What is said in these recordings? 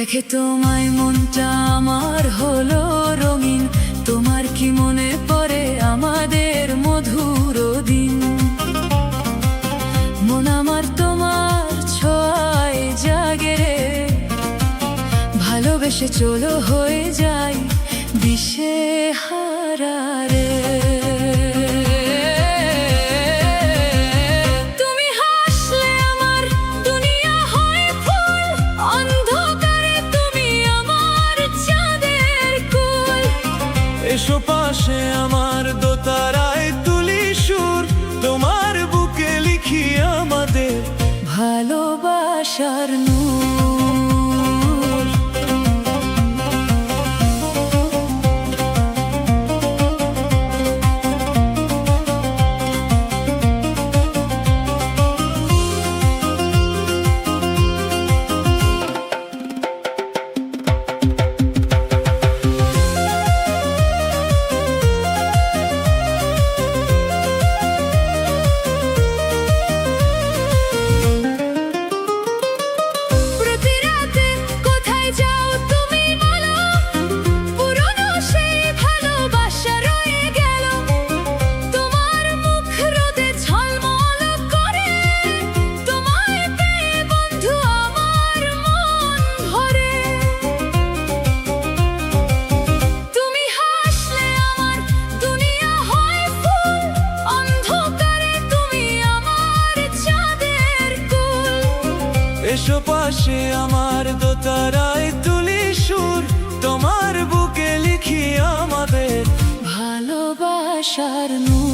দেখে তোমায় মনটা আমার হলো রঙিন। তোমার কি মনে পড়ে আমাদের মধুর দিন? মন আমার তোমার ছোঁয়ায় জাগে রে, ভালোবেসে চলো হয়ে যায় দিশেহারা রে। তুমি হাসলে আমার দুনিয়া হয় ফুল, অন্ধকারে তুমি আমার চাঁদের কুল। এসো পাশে আমার দোতারায় তুলি সুর, তোমার বুকে লিখি আমাদের ভালোবাসার নূর। এসো পাশে আমার দোতারায় তুলি সুর, তোমার বুকে লিখি আমাদের ভালোবাসার নূর।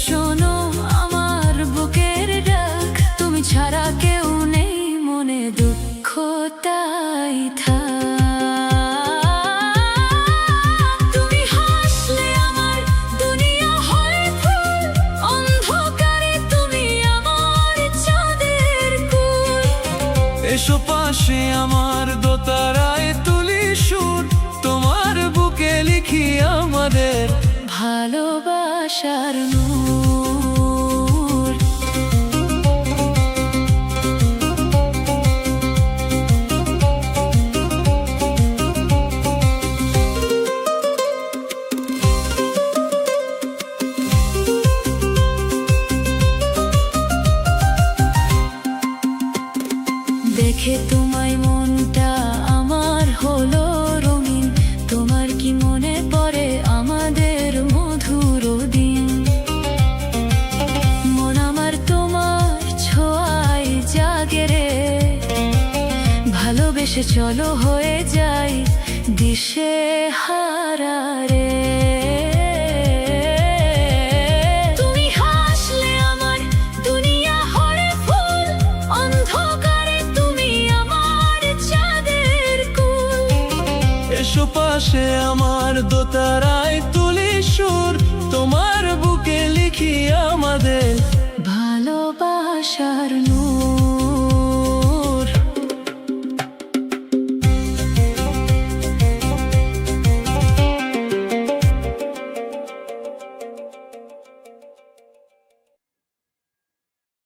শোনো আমার বুকের ডাক, তুমি ছাড়া কেউ নেই মনে, দুঃখ তাই তুমি হাসলে আমার দুনিয়া হয় ফুল, অন্ধকারে তুমি আমার চাঁদের কুল। এসো পাশে আমার দোতারায় তুলি সুর, তোমার বুকে লিখি আমাদের ভালোবাসার নূর। দেখে তোমায় মনটা আমার হলো রঙিন। তোমার কি মনে পড়ে আমাদের মধুর দিন? মন আমার তোমার ছোঁয়ায় জাগে রে, ভালোবেসে চলো হয়ে যায় দিশেহারা রে। তুমি হাসলে আমার দুনিয়া হয় ফুল, অন্ধকারে তুমি আমার চাঁদের কুল। এসো পাশে আমার দোতারায় তুলি সুর, তোমার বুকে লিখি আমাদের ভালোবাসার নূর।